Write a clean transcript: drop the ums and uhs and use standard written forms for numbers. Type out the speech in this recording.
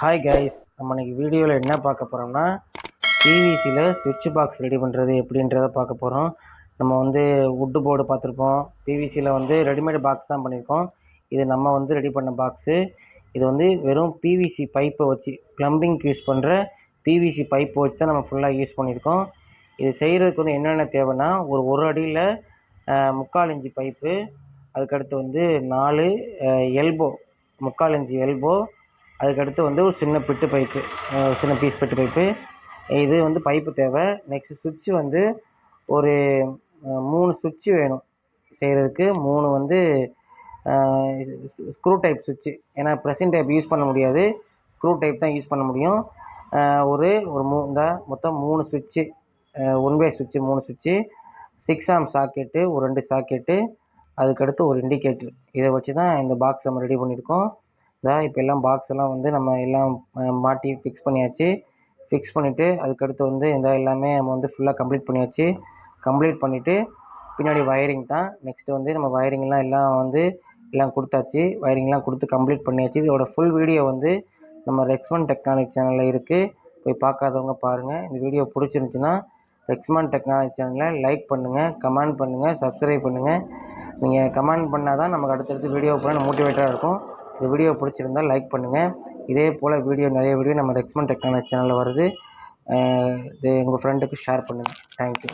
Hi guys, நம்ம இன்னைக்கு வீடியோவில் என்ன பார்க்க போகிறோம்னா பிவிசியில் சுவிட்ச் பாக்ஸ் ரெடி பண்ணுறது எப்படின்றத பார்க்க போகிறோம். நம்ம வந்து வுட்டு போர்டு பார்த்துருப்போம். பிவிசியில் வந்து ரெடிமேட் பாக்ஸ் தான் பண்ணியிருக்கோம். இது நம்ம வந்து ரெடி பண்ண பாக்ஸு. இது வந்து வெறும் பிவிசி பைப்பை வச்சு ப்ளம்பிங்க்கு யூஸ் பண்ணுற பிவிசி பைப்பை வச்சு தான் நம்ம ஃபுல்லாக யூஸ் பண்ணியிருக்கோம். இது செய்கிறதுக்கு வந்து என்னென்ன தேவைன்னா, ஒரு அடியில் 3/4 இன்ச்சு பைப்பு, அதுக்கடுத்து வந்து 4 எல்போ 3/4 இன்ச்சு எல்போ, அதுக்கடுத்து வந்து ஒரு சின்ன பிட்டு பைப்பு, சின்ன பீஸ் பிட்டு பைப்பு. இது வந்து பைப்பு தேவை. நெக்ஸ்ட்டு சுவிட்சு வந்து ஒரு 3 சுவிட்சு வேணும் செய்கிறதுக்கு. 3 வந்து ஸ்க்ரூ டைப் சுவிட்சு. ஏன்னா ப்ரெஷிங் டைப் யூஸ் பண்ண முடியாது, ஸ்க்ரூ டைப் தான் யூஸ் பண்ண முடியும். மொத்தம் 3 சுவிட்சு, 1 வே சுவிட்சு 3 சுவிட்சு, 6 ஆம் சாக்கெட்டு, ஒரு 2 சாக்கெட்டு, அதுக்கடுத்து ஒரு இண்டிகேட்ரு. இதை வச்சு தான் இந்த பாக்ஸ் நம்ம ரெடி பண்ணியிருக்கோம். இப்போ எல்லாம் பாக்ஸ் எல்லாம் வந்து நம்ம எல்லாம் மாட்டி ஃபிக்ஸ் பண்ணியாச்சு. ஃபிக்ஸ் பண்ணிவிட்டு அதுக்கடுத்து வந்து எல்லாமே நம்ம வந்து ஃபுல்லாக கம்ப்ளீட் பண்ணியாச்சு. கம்ப்ளீட் பண்ணிவிட்டு பின்னாடி வயரிங் தான். நெக்ஸ்ட்டு வந்து நம்ம எல்லாம் கொடுத்தாச்சு. வயரிங்லாம் கொடுத்து கம்ப்ளீட் பண்ணியாச்சு. இதோட ஃபுல் வீடியோ வந்து நம்ம ரெக்ஸ்மன் டெக்னாலஜி சேனலில் இருக்குது. போய் பார்க்காதவங்க பாருங்கள். இந்த வீடியோ பிடிச்சிருந்துச்சின்னா ரெக்ஸ்மன் டெக்னாலஜி சேனலை லைக் பண்ணுங்கள், கமெண்ட் பண்ணுங்கள், சப்ஸ்கிரைப் பண்ணுங்கள். நீங்கள் கமெண்ட் பண்ணால் தான் நமக்கு அடுத்தடுத்து வீடியோ போட மோட்டிவேட்டாக இருக்கும். இந்த வீடியோ பிடிச்சிருந்தால் லைக் பண்ணுங்கள். இதே போல் நிறைய வீடியோ நம்ம ரெக்ஸ்மன் டெக்னாலஜி சேனலில் வருது. இது உங்கள் ஃப்ரெண்டுக்கு ஷேர் பண்ணுங்கள். தேங்க்யூ.